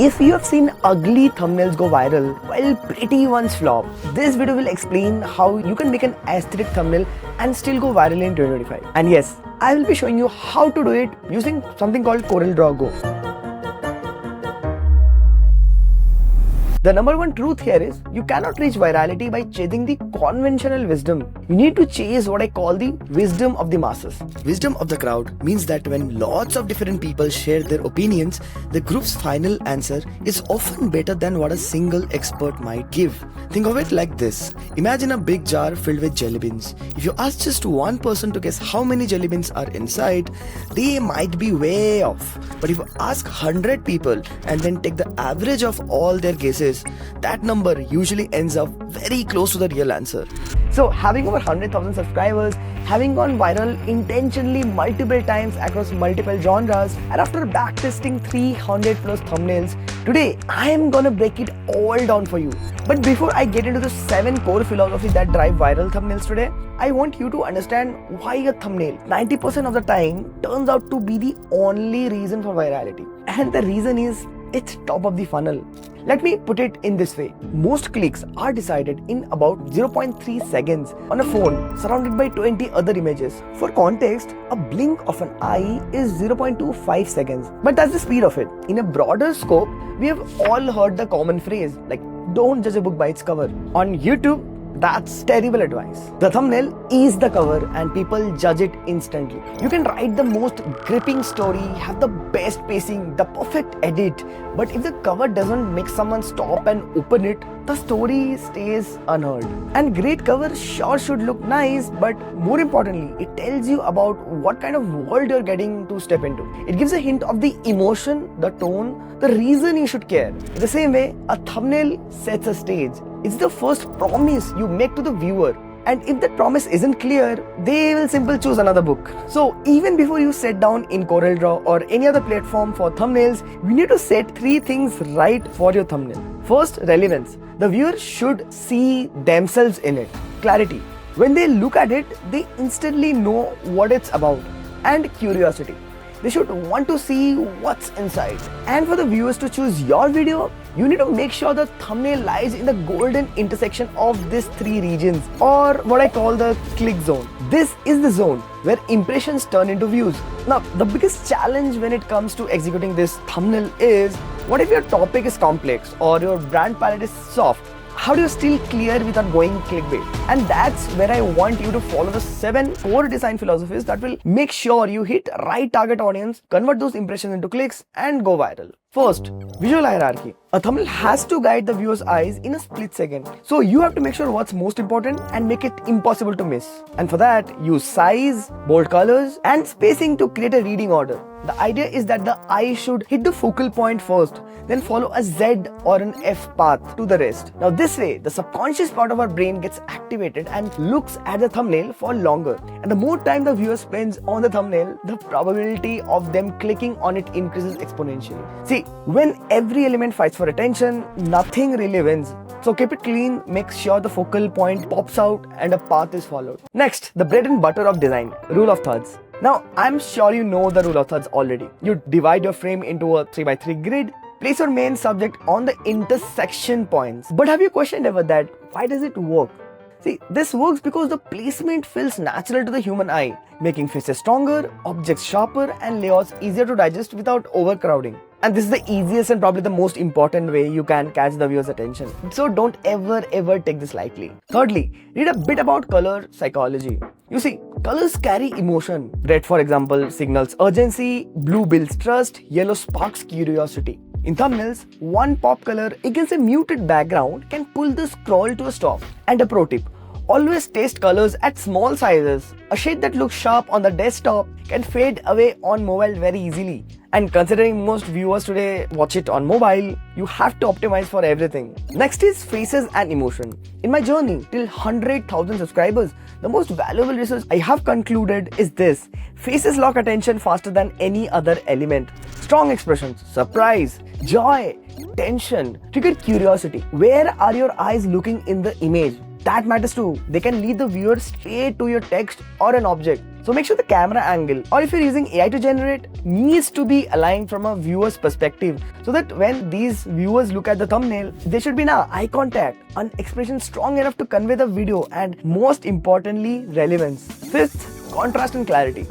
If you have seen ugly thumbnails go viral while pretty ones flop, this video will explain how you can make an aesthetic thumbnail and still go viral in 2025. And yes, I will be showing you how to do it using something called Corel Draw Go. The number one truth here is you cannot reach virality by chasing the conventional wisdom. You need to chase what I call the wisdom of the masses. Wisdom of the crowd means that when lots of different people share their opinions, the group's final answer is often better than what a single expert might give. Think of it like this. Imagine a big jar filled with jelly beans. If you ask just one person to guess how many jelly beans are inside, they might be way off. But if you ask 100 people and then take the average of all their guesses, that number usually ends up very close to the real answer. So having over 100,000 subscribers, having gone viral intentionally multiple times across multiple genres, and after backtesting 300 plus thumbnails, today I am gonna break it all down for you. But before I get into the 7 core philosophies that drive viral thumbnails today, I want you to understand why a thumbnail 90% of the time turns out to be the only reason for virality. And the reason is it's top of the funnel. Let me put it in this way. Most clicks are decided in about 0.3 seconds on a phone surrounded by 20 other images. For context, a blink of an eye is 0.25 seconds. But that's the speed of it. In a broader scope, we have all heard the common phrase like, don't judge a book by its cover. On YouTube, that's terrible advice. The thumbnail is the cover and people judge it instantly. You can write the most gripping story, have the best pacing, the perfect edit, but if the cover doesn't make someone stop and open it, the story stays unheard. And great cover sure should look nice, but more importantly, it tells you about what kind of world you're getting to step into. It gives a hint of the emotion, the tone, the reason you should care. In the same way, a thumbnail sets a stage. It's the first promise you make to the viewer. And if that promise isn't clear, they will simply choose another book. So even before you sit down in Corel Draw or any other platform for thumbnails, we need to set 3 things right for your thumbnail. First, relevance. The viewer should see themselves in it. Clarity. When they look at it, they instantly know what it's about. And curiosity. They should want to see what's inside. And for the viewers to choose your video, you need to make sure the thumbnail lies in the golden intersection of these 3 regions, or what I call the click zone. This is the zone where impressions turn into views. Now, the biggest challenge when it comes to executing this thumbnail is, what if your topic is complex or your brand palette is soft? How do you still clear without going clickbait? And that's where I want you to follow the 7 core design philosophies that will make sure you hit right target audience, convert those impressions into clicks, and go viral. First, visual hierarchy. A thumbnail has to guide the viewer's eyes in a split second. So you have to make sure what's most important and make it impossible to miss. And for that, use size, bold colors, and spacing to create a reading order. The idea is that the eye should hit the focal point first, then follow a Z or an F path to the rest. Now this way, the subconscious part of our brain gets activated and looks at the thumbnail for longer. And the more time the viewer spends on the thumbnail, the probability of them clicking on it increases exponentially. See, when every element fights for attention, nothing really wins. So keep it clean, make sure the focal point pops out and a path is followed. Next, the bread and butter of design, rule of thirds. Now, I'm sure you know the rule of thirds already. You divide your frame into a 3x3 grid, place your main subject on the intersection points. But have you questioned ever that, why does it work? See, this works because the placement feels natural to the human eye, making faces stronger, objects sharper, and layouts easier to digest without overcrowding. And this is the easiest and probably the most important way you can catch the viewer's attention. So don't ever take this lightly. Thirdly, read a bit about color psychology. You see, colors carry emotion. Red, for example, signals urgency, blue builds trust, yellow sparks curiosity. In thumbnails, one pop color against a muted background can pull the scroll to a stop. And a pro tip, always test colors at small sizes. A shade that looks sharp on the desktop can fade away on mobile very easily. And considering most viewers today watch it on mobile, you have to optimize for everything. Next is faces and emotion. In my journey till 100,000 subscribers, the most valuable research I have concluded is this. Faces lock attention faster than any other element. Strong expressions, surprise, joy, tension, trigger curiosity. Where are your eyes looking in the image? that matters too. They can lead the viewer straight to your text or an object. So make sure the camera angle, or if you're using AI to generate, needs to be aligned from a viewer's perspective, so that when these viewers look at the thumbnail, there should be now eye contact, an expression strong enough to convey the video, and most importantly, relevance. Fifth, contrast and clarity.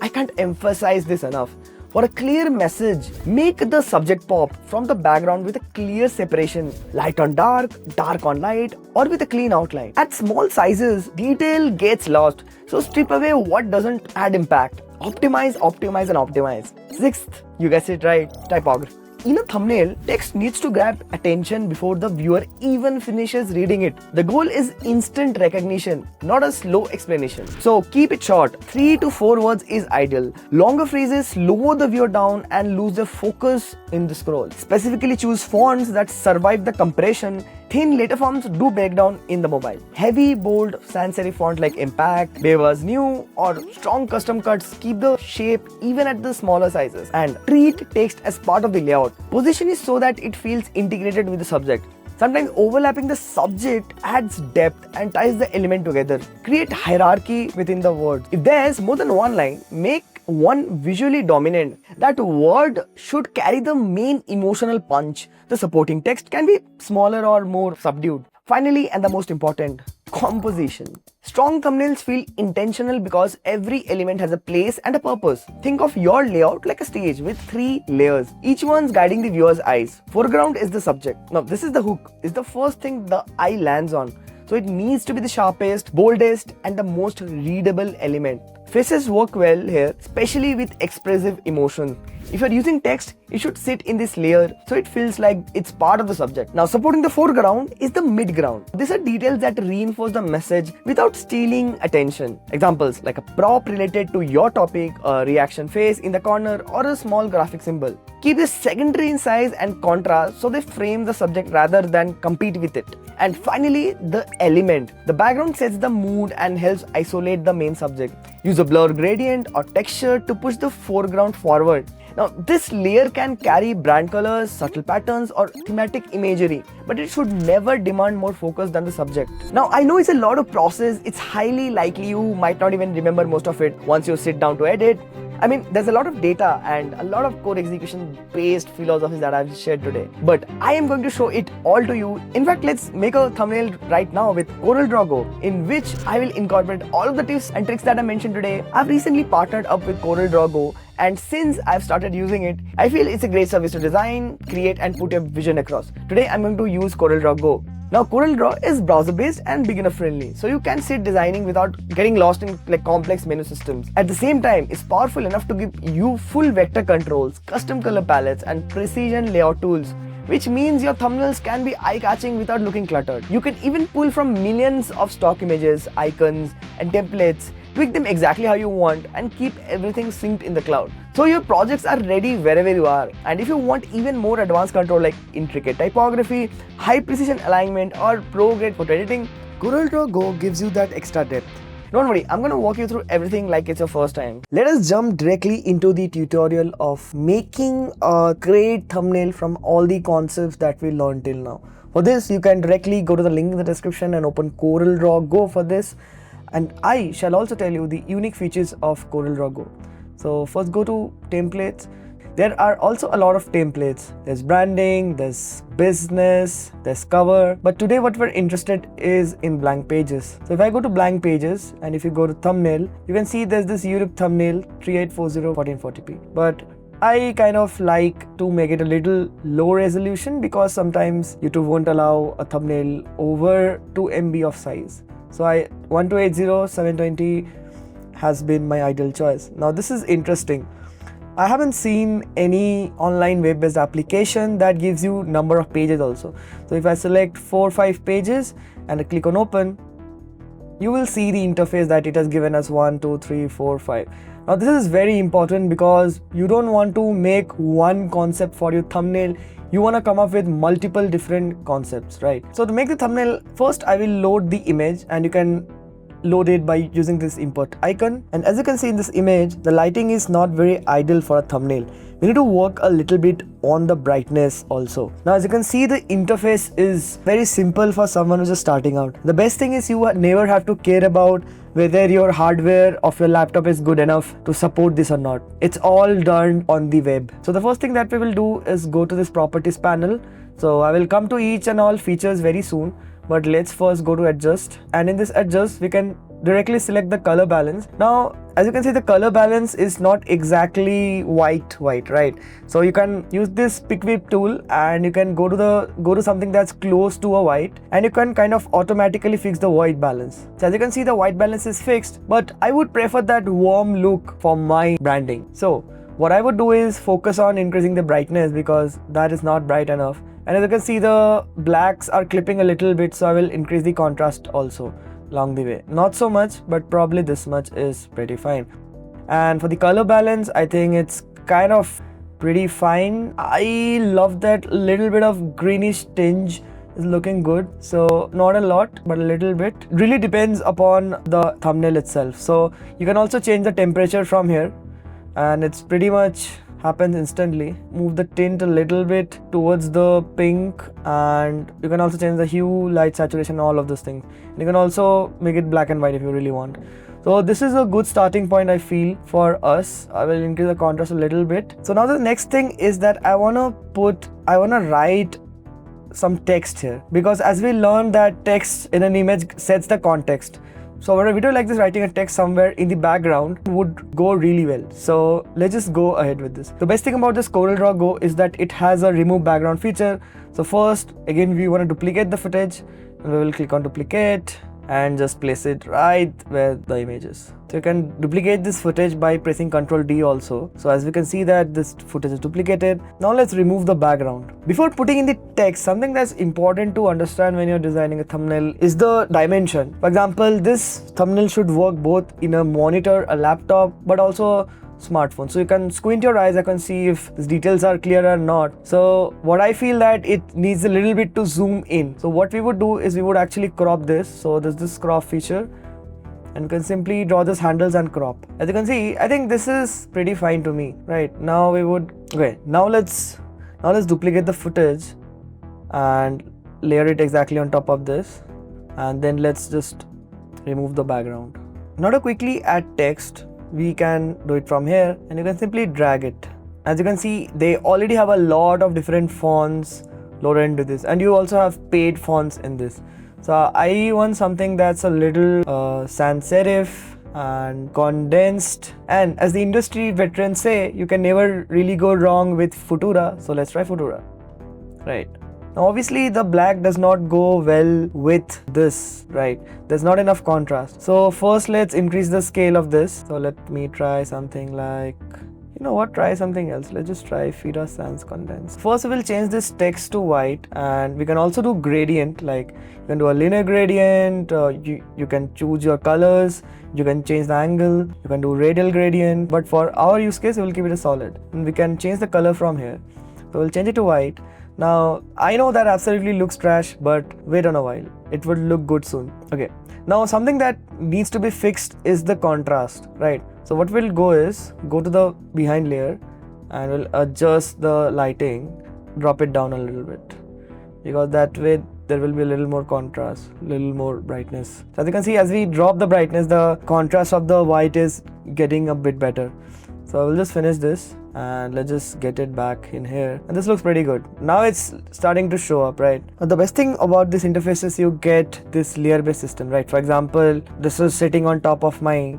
I can't emphasize this enough. For a clear message, make the subject pop from the background with a clear separation, light on dark, dark on light, or with a clean outline. At small sizes, detail gets lost, so strip away what doesn't add impact. Optimize, optimize, and optimize. Sixth, you guessed it right, typography. In a thumbnail, text needs to grab attention before the viewer even finishes reading it. The goal is instant recognition, not a slow explanation. So keep it short. 3 to 4 words is ideal. Longer phrases slow the viewer down and lose their focus in the scroll. Specifically choose fonts that survive the compression. Thin letter forms do break down in the mobile. Heavy, bold, sans serif font like Impact, Beva's New, or strong custom cuts keep the shape even at the smaller sizes. And treat text as part of the layout. Position is so that it feels integrated with the subject. Sometimes overlapping the subject adds depth and ties the element together. Create hierarchy within the words. If there's more than one line, make one visually dominant. That word should carry the main emotional punch. The supporting text can be smaller or more subdued. Finally, and the most important, composition. Strong thumbnails feel intentional because every element has a place and a purpose. Think of your layout like a stage with 3 layers, each one's guiding the viewer's eyes. Foreground is the subject. Now, this is the hook. It's the first thing the eye lands on. So it needs to be the sharpest, boldest, and the most readable element. Faces work well here, especially with expressive emotion. If you're using text, it should sit in this layer so it feels like it's part of the subject. Now, supporting the foreground is the midground. These are details that reinforce the message without stealing attention. Examples like a prop related to your topic, a reaction face in the corner, or a small graphic symbol. Keep this secondary in size and contrast so they frame the subject rather than compete with it. And finally, the element. The background sets the mood and helps isolate the main subject. Use a blur gradient or texture to push the foreground forward. Now, this layer can carry brand colors, subtle patterns, or thematic imagery, but it should never demand more focus than the subject. Now, I know it's a lot of process. It's highly likely you might not even remember most of it once you sit down to edit. I mean, there's a lot of data and a lot of code execution based philosophies that I've shared today, but I am going to show it all to you. In fact, let's make a thumbnail right now with Corel Draw Go, in which I will incorporate all of the tips and tricks that I mentioned today. I've recently partnered up with Corel Draw Go, and since I've started using it, I feel it's a great service to design, create, and put your vision across. Today, I'm going to use Corel Draw Go. Now, Corel Draw is browser-based and beginner-friendly, so you can sit designing without getting lost in complex menu systems. At the same time, it's powerful enough to give you full vector controls, custom color palettes, and precision layout tools, which means your thumbnails can be eye-catching without looking cluttered. You can even pull from millions of stock images, icons, and templates, tweak them exactly how you want, and keep everything synced in the cloud. So your projects are ready wherever you are. And if you want even more advanced control like intricate typography, high precision alignment, or pro-grade photo editing, Corel Draw Go gives you that extra depth. Don't worry, I'm going to walk you through everything like it's your first time. Let us jump directly into the tutorial of making a great thumbnail from all the concepts that we learned till now. For this, you can directly go to the link in the description and open Corel Draw Go for this. And I shall also tell you the unique features of Corel Draw Go. So first go to templates. There are also a lot of templates. There's branding, there's business, there's cover. But today what we're interested is in blank pages. So if I go to blank pages and if you go to thumbnail, you can see there's this Europe thumbnail 3840 1440p. But I kind of like to make it a little low resolution because sometimes YouTube won't allow a thumbnail over 2 MB of size. So 1280 720 has been my ideal choice. Now this is interesting. I haven't seen any online web-based application that gives you number of pages also. So if I select 4 or 5 pages and I click on open, you will see the interface that it has given us 1, 2, 3, 4, 5. Now this is very important because you don't want to make one concept for your thumbnail. You want to come up with multiple different concepts, right? So to make the thumbnail, first I will load the image and you can loaded by using this import icon. And as you can see in this image, the lighting is not very ideal for a thumbnail. We need to work a little bit on the brightness also. Now as you can see, the interface is very simple for someone who's just starting out. The best thing is you never have to care about whether your hardware of your laptop is good enough to support this or not. It's all done on the web. So the first thing that we will do is go to this properties panel. So I will come to each and all features very soon, but let's first go to adjust, and in this adjust we can directly select the color balance. Now as you can see, the color balance is not exactly white, right? So you can use this pick whip tool and you can go to something that's close to a white, and you can kind of automatically fix the white balance. So as you can see, the white balance is fixed, but I would prefer that warm look for my branding. So what I would do is focus on increasing the brightness because that is not bright enough. And as you can see, the blacks are clipping a little bit, so I will increase the contrast also along the way. Not so much, but probably this much is pretty fine. And for the color balance, I think it's kind of pretty fine. I love that little bit of greenish tinge is looking good. So not a lot, but a little bit. Really depends upon the thumbnail itself. So you can also change the temperature from here, and it's pretty much happens instantly. Move the tint a little bit towards the pink, and you can also change the hue, light, saturation, all of those things. And you can also make it black and white if you really want. So this is a good starting point, I feel, for us. I will increase the contrast a little bit. So now the next thing is that I wanna write some text here, because as we learned that text in an image sets the context. So for a video like this, writing a text somewhere in the background would go really well. So let's just go ahead with this. The best thing about this Corel Draw Go is that it has a remove background feature. So first, again, we want to duplicate the footage, and we will click on duplicate and just place it right where the image is. So you can duplicate this footage by pressing Ctrl D also. So as we can see that this footage is duplicated. Now let's remove the background. Before putting in the text, something that's important to understand when you're designing a thumbnail is the dimension. For example, this thumbnail should work both in a monitor, a laptop, but also smartphone. So you can squint your eyes, I can see if these details are clear or not. So what I feel that it needs a little bit to zoom in. So what we would do is we would actually crop this. So there's this crop feature, and you can simply draw this handles and crop. As you can see, I think this is pretty fine to me. Right now now let's duplicate the footage and layer it exactly on top of this, and then let's just remove the background. Now to quickly add text, we can do it from here, and you can simply drag it. As you can see, they already have a lot of different fonts loaded into this, and you also have paid fonts in this. So I want something that's a little sans serif and condensed, and as the industry veterans say, you can never really go wrong with Futura. So let's try Futura. Right. Now obviously the black does not go well with this, right? There's not enough contrast. So first let's increase the scale of this. So let me try something like, you know what, try something else. Let's just try Fira Sans Condense. First we will change this text to white, and we can also do gradient, like you can do a linear gradient, you can choose your colors, you can change the angle, you can do radial gradient, but for our use case we will keep it a solid, and we can change the color from here. So we'll change it to white. Now I know that absolutely looks trash, but wait on a while, it would look good soon. Okay, now something that needs to be fixed is the contrast, right? So what we'll go is go to the behind layer, and we'll adjust the lighting, drop it down a little bit, because that way there will be a little more contrast, little more brightness. So as you can see, as we drop the brightness, the contrast of the white is getting a bit better. So I will just finish this, and let's just get it back in here, and this looks pretty good. Now it's starting to show up, right? Now the best thing about this interface is you get this layer based system, right? For example, this is sitting on top of my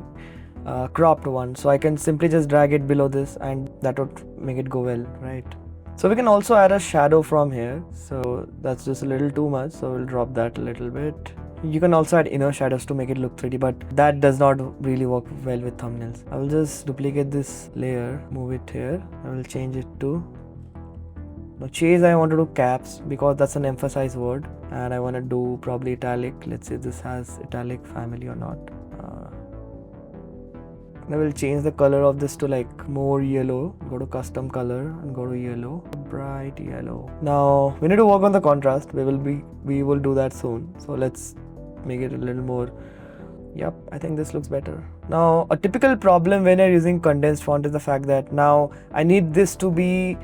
cropped one, so I can simply just drag it below this, and that would make it go well, right? So we can also add a shadow from here. So that's just a little too much, so we'll drop that a little bit. You can also add inner shadows to make it look 3D, but that does not really work well with thumbnails. I will just duplicate this layer, move it here. I will change it to, now chase I want to do caps because that's an emphasized word, and I want to do probably italic. Let's see if this has italic family or not. I will change the color of this to like more yellow. Go to custom color and go to yellow, bright yellow. Now we need to work on the contrast. We will do that soon. So let's make it a little more Yep, I think this looks better. Now, a typical problem when you're using condensed font is the fact that now I need this to be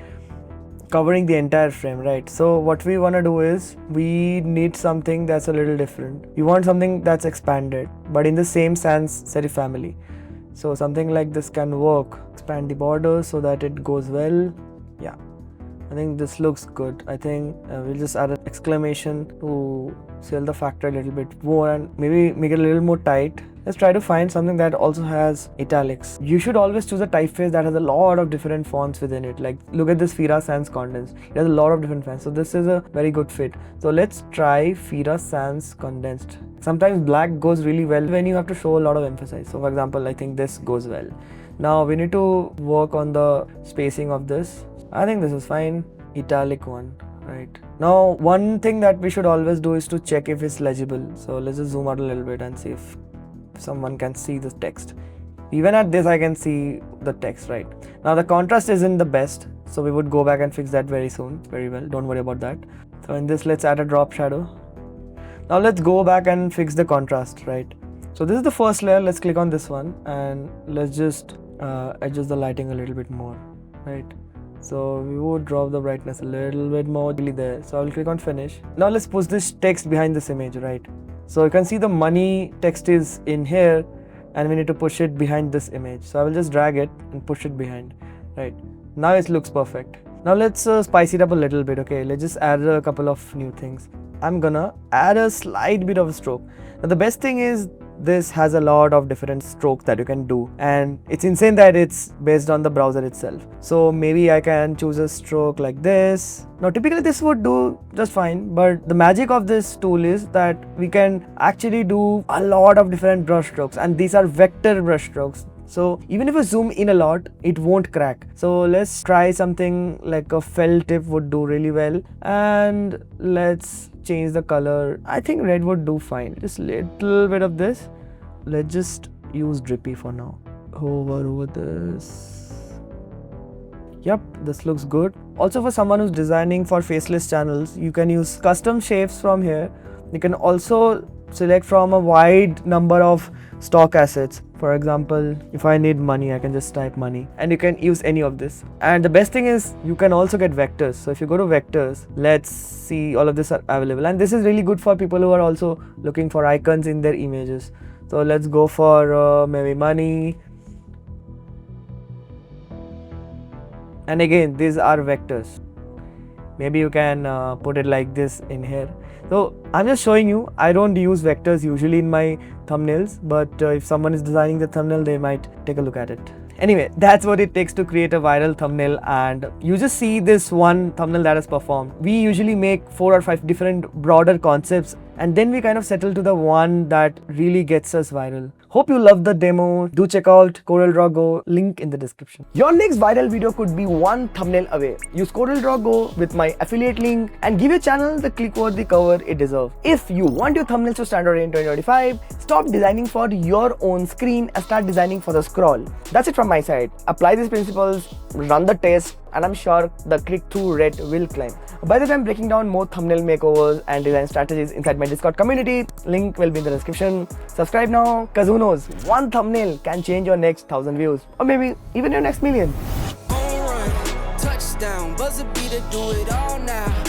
covering the entire frame, right? So what we want to do is we need something that's a little different. You want something that's expanded, but in the same sans serif family. So something like this can work. Expand the border so that it goes well. Yeah, I think this looks good. I think we'll just add an exclamation to sell the factor a little bit more and maybe make it a little more tight. Let's try to find something that also has italics. You should always choose a typeface that has a lot of different fonts within it. Like look at this Fira Sans Condensed. It has a lot of different fonts. So this is a very good fit. So let's try Fira Sans Condensed. Sometimes black goes really well when you have to show a lot of emphasis. So for example, I think this goes well. Now we need to work on the spacing of this. I think this is fine. Italic one, right? Now one thing that we should always do is to check if it's legible. So let's just zoom out a little bit and see if someone can see the text. Even at this I can see the text, right? Now the contrast isn't the best, so we would go back and fix that very soon. Very well, don't worry about that. So in this, let's add a drop shadow. Now let's go back and fix the contrast, right? So this is the first layer. Let's click on this one and let's just adjust the lighting a little bit more, right? So we would drop the brightness a little bit more there. So I'll click on finish. Now let's push this text behind this image, right? So you can see the money text is in here and we need to push it behind this image. So I will just drag it and push it behind, right? Now it looks perfect. Now let's spice it up a little bit, okay? Let's just add a couple of new things. I'm gonna add a slight bit of a stroke. Now the best thing is this has a lot of different strokes that you can do, and it's insane that it's based on the browser itself. So maybe I can choose a stroke like this. Now typically this would do just fine, but the magic of this tool is that we can actually do a lot of different brush strokes, and these are vector brush strokes. So even if you zoom in a lot, it won't crack. So let's try something like a felt tip would do really well, and let's change the color. I think red would do fine. Just little bit of this. Let's just use drippy for now. Over this. Yep, this looks good. Also for someone who's designing for faceless channels, you can use custom shapes from here. You can also select from a wide number of stock assets. For example, if I need money, I can just type money and you can use any of this. And the best thing is you can also get vectors. So if you go to vectors, let's see, all of this are available. And this is really good for people who are also looking for icons in their images. So let's go for maybe money. And again, these are vectors. Maybe you can put it like this in here. So I'm just showing you, I don't use vectors usually in my thumbnails, but if someone is designing the thumbnail, they might take a look at it. Anyway, that's what it takes to create a viral thumbnail, and you just see this one thumbnail that has performed. We usually make 4 or 5 different broader concepts, and then we kind of settle to the one that really gets us viral. Hope you loved the demo. Do check out Corel Draw Go, link in the description. Your next viral video could be one thumbnail away. Use Corel Draw Go with my affiliate link and give your channel the click-worthy cover it deserves. If you want your thumbnails to stand out in 2025, stop designing for your own screen and start designing for the scroll. That's it from my side. Apply these principles, run the test, and I'm sure the click-through rate will climb. By the way, I'm breaking down more thumbnail makeovers and design strategies inside my Discord community. Link will be in the description. Subscribe now, cause who knows, one thumbnail can change your next 1,000 views, or maybe even your next million. Touchdown, buzzer beater, do it all now.